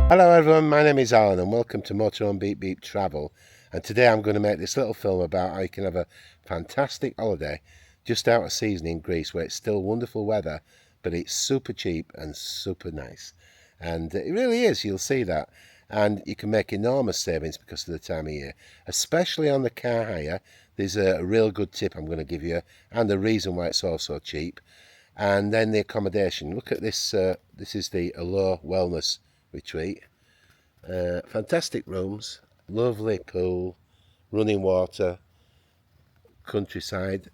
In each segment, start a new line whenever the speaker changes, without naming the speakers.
Hello everyone, my name is Alan and welcome to Motorhome Beep Beep Travel, and today I'm going to make this little film about how you can have a fantastic holiday just out of season in Greece where it's still wonderful weather but it's super cheap and super nice, and it really is. You'll see that, and you can make enormous savings because of the time of year, especially on the car hire. There's a real good tip I'm going to give you and the reason why it's also cheap. And then the accommodation. Look at this, this is the Allure Wellness Retreat. Fantastic rooms, lovely pool, running water, countryside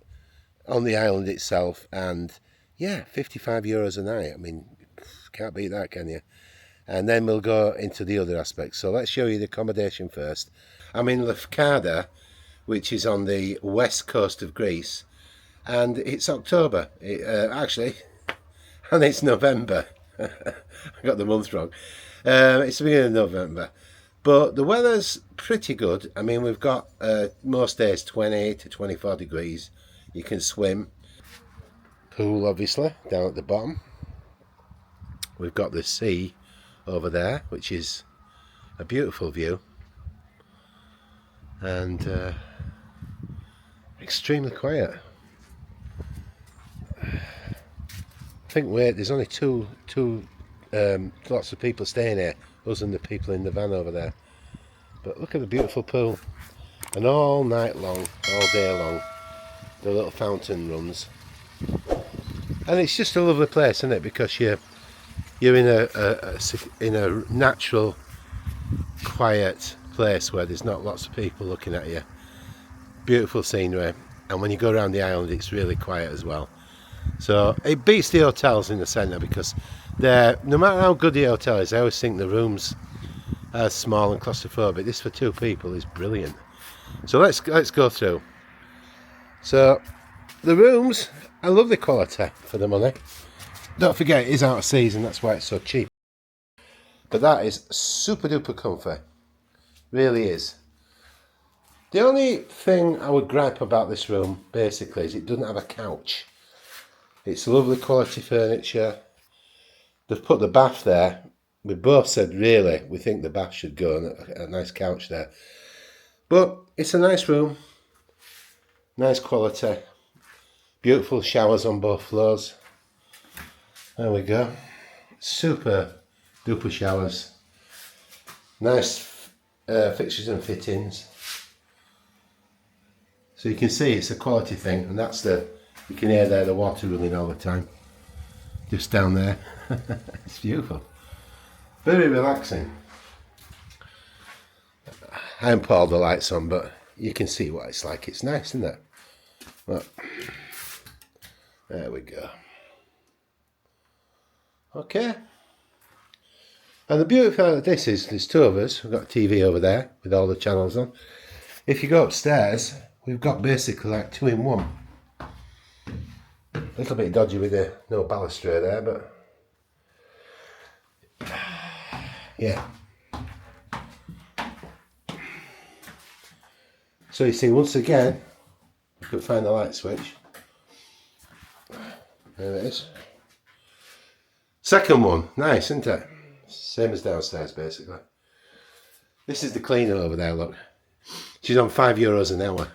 on the island itself, and yeah, €55 a night. I mean, can't beat that, can you? And then we'll go into the other aspects. So let's show you the accommodation first. I'm in Lefkada, which is on the west coast of Greece, and it's October, actually, and it's November. I got the month wrong. It's the beginning of November, but the weather's pretty good. I mean, we've got most days 20 to 24 degrees. You can swim. Pool, obviously, down at the bottom. We've got the sea over there, which is a beautiful view, and extremely quiet. I think there's only two lots of people staying here, us and the people in the van over there. But look at the beautiful pool, and all night long, all day long, the little fountain runs, and it's just a lovely place, isn't it? Because you're in a natural, quiet place where there's not lots of people looking at you. Beautiful scenery, and when you go around the island, it's really quiet as well. So it beats the hotels in the centre, because no matter how good the hotel is, I always think the rooms are small and claustrophobic. This for two people is brilliant. So let's go through. So the rooms are lovely quality for the money. Don't forget, it is out of season, that's why it's so cheap. But that is super duper comfy, really is. The only thing I would gripe about this room basically is it doesn't have a couch. It's lovely quality furniture. They've put the bath there. We both said really we think the bath should go and a nice couch there. But it's a nice room, nice quality, beautiful showers on both floors. There we go. Super duper showers. Nice fixtures and fittings. So you can see it's a quality thing, and you can hear there the water running all the time. Just down there. It's beautiful. Very relaxing. I haven't put all the lights on, but you can see what it's like. It's nice, isn't it? Well, there we go. Okay. And the beauty of this is there's two of us. We've got a TV over there with all the channels on. If you go upstairs, we've got basically like 2-in-1. A little bit dodgy with the no balustrade there, but yeah. So you see, once again, you can find the light switch. There it is. Second one, nice, isn't it? Same as downstairs, basically. This is the cleaner over there, look. She's on €5 an hour.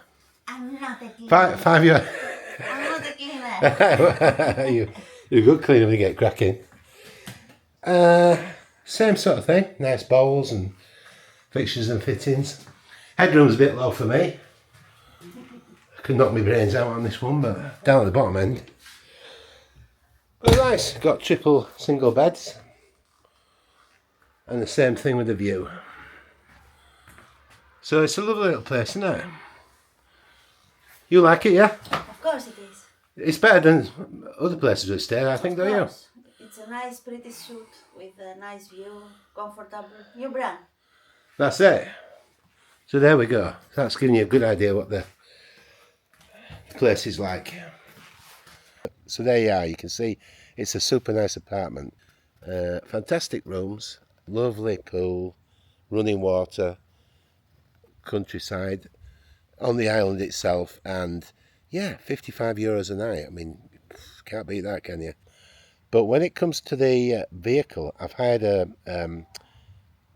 I'm not a cleaner.
€5.
I'm not a cleaner.
You're a good cleaner when you get cracking. Same sort of thing. Nice bowls and fixtures and fittings. Headroom's a bit low for me. I could knock my brains out on this one, but down at the bottom end. But nice. Got triple single beds. And the same thing with the view. So it's a lovely little place, isn't it? You like it, yeah?
Of course it is.
It's better than other places we've stayed, I think, don't you?
It's a nice, pretty suite with a nice view, comfortable. New brand.
That's it. So there we go. That's giving you a good idea what the place is like. So there you are. You can see it's a super nice apartment. Fantastic rooms, lovely pool, running water, countryside on the island itself, and yeah, €55 a night. I mean, can't beat that, can you? But when it comes to the vehicle, I've hired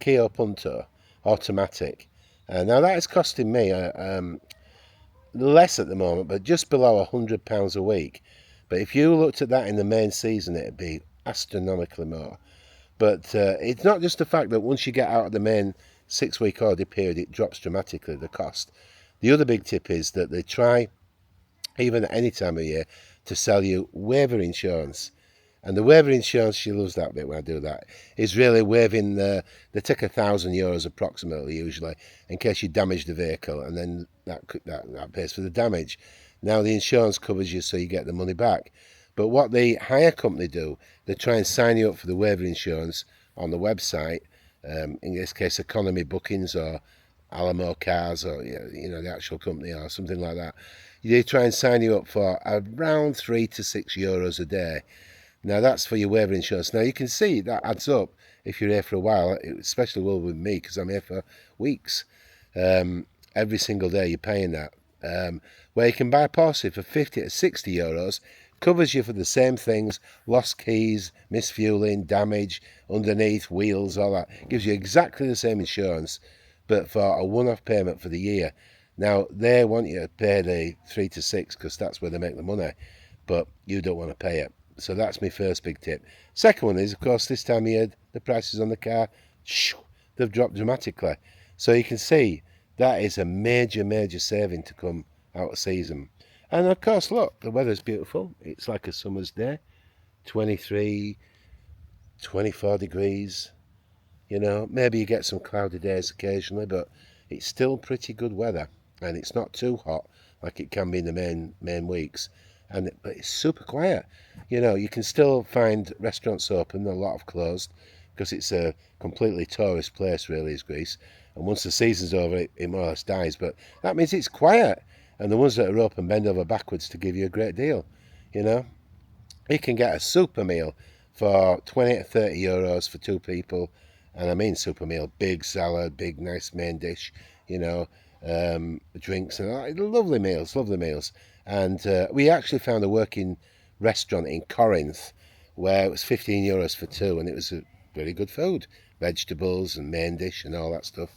Kia Punto automatic. Now that is costing me less at the moment, but just below £100 a week. But if you looked at that in the main season, it'd be astronomically more. But it's not just the fact that once you get out of the main 6-week holiday period, it drops dramatically, the cost. The other big tip is that they try, even at any time of year, to sell you waiver insurance. And the waiver insurance, she loves that bit when I do that, is really waiving they take €1,000 approximately usually in case you damage the vehicle, and then that pays for the damage. Now the insurance covers you so you get the money back. But what the hire company do, they try and sign you up for the waiver insurance on the website, in this case Economy Bookings or Alamo Cars, or the actual company or something like that. They try and sign you up for around €3 to €6 a day. Now that's for your waiver insurance. Now you can see that adds up if you're here for a while, especially well with me because I'm here for weeks. Every single day you're paying that. Where you can buy a policy for €50 to €60, covers you for the same things: lost keys, misfueling, damage, underneath, wheels, all that. Gives you exactly the same insurance, but for a one-off payment for the year. Now they want you to pay the 3 to 6 because that's where they make the money, but you don't want to pay it. So that's my first big tip. Second one is, of course, this time of year, the prices on the car, they've dropped dramatically. So you can see that is a major, major saving to come out of season. And of course, look, the weather's beautiful. It's like a summer's day, 23, 24 degrees. Maybe you get some cloudy days occasionally, but it's still pretty good weather. And it's not too hot like it can be in the main weeks. But it's super quiet. You can still find restaurants open, a lot of closed, because it's a completely tourist place, really, is Greece. And once the season's over, it more or less dies. But that means it's quiet. And the ones that are open bend over backwards to give you a great deal. You can get a super meal for 20 to €30 for two people. And I mean super meal, big salad, big nice main dish, drinks, and lovely meals, lovely meals. And we actually found a working restaurant in Corinth where it was €15 for two, and it was a very good food, vegetables and main dish and all that stuff.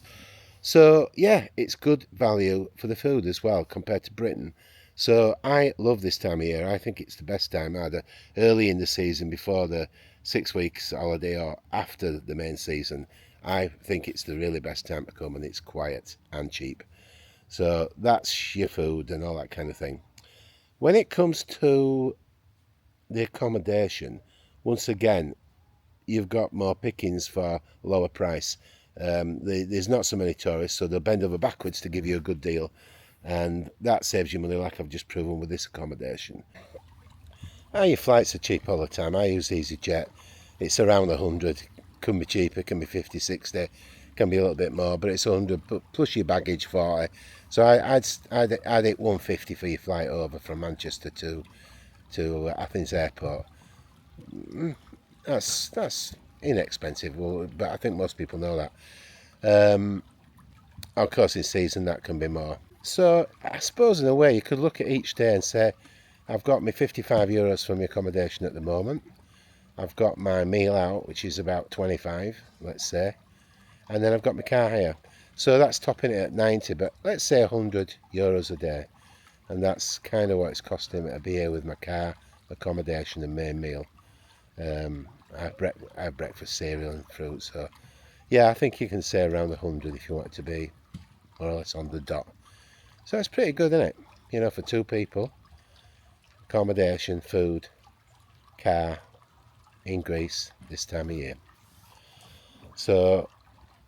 So yeah, it's good value for the food as well compared to Britain. So I love this time of year. I think it's the best time, either early in the season before the 6 weeks holiday or after the main season. I think it's the really best time to come, and it's quiet and cheap. So that's your food and all that kind of thing. When it comes to the accommodation, once again, you've got more pickings for lower price. There's not so many tourists, so they'll bend over backwards to give you a good deal, and that saves you money, like I've just proven with this accommodation. Your flights are cheap all the time. I use EasyJet. It's around 100. Can be cheaper, can be 50, 60, can be a little bit more, but it's 100 plus your baggage 40. So I'd hit 150 for your flight over from Manchester to Athens airport. That's inexpensive, but I think most people know that. Of course, in season that can be more. So I suppose in a way you could look at each day and say, I've got my €55 for my accommodation at the moment. I've got my meal out, which is about 25, let's say, and then I've got my car hire. So that's topping it at 90, but let's say €100 a day, and that's kind of what it's costing me to be here with my car, accommodation and main meal. I have breakfast, cereal and fruit, so yeah, I think you can say around 100 if you want it to be more or less on the dot. So it's pretty good, isn't it? For two people, accommodation, food, car in Greece this time of year. So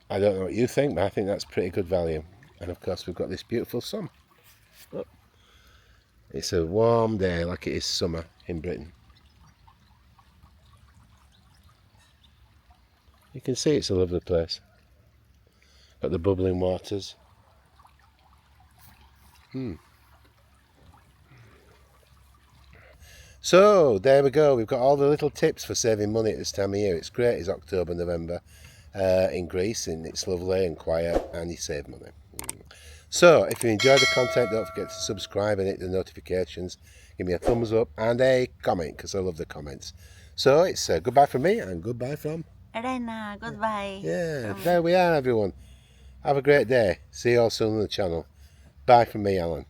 I don't know what you think, but I think that's pretty good value. And of course we've got this beautiful sun. Look, it's a warm day like it is summer in Britain. You can see it's a lovely place. Got the bubbling waters. So there we go. We've got all the little tips for saving money at this time of year. It's great. It's October, November in Greece, and it's lovely and quiet, and you save money. So if you enjoyed the content, don't forget to subscribe and hit the notifications. Give me a thumbs up and a comment, because I love the comments. So it's goodbye from me and goodbye from
Elena, goodbye.
Yeah, there we are, everyone. Have a great day. See you all soon on the channel. Bye from me, Alan.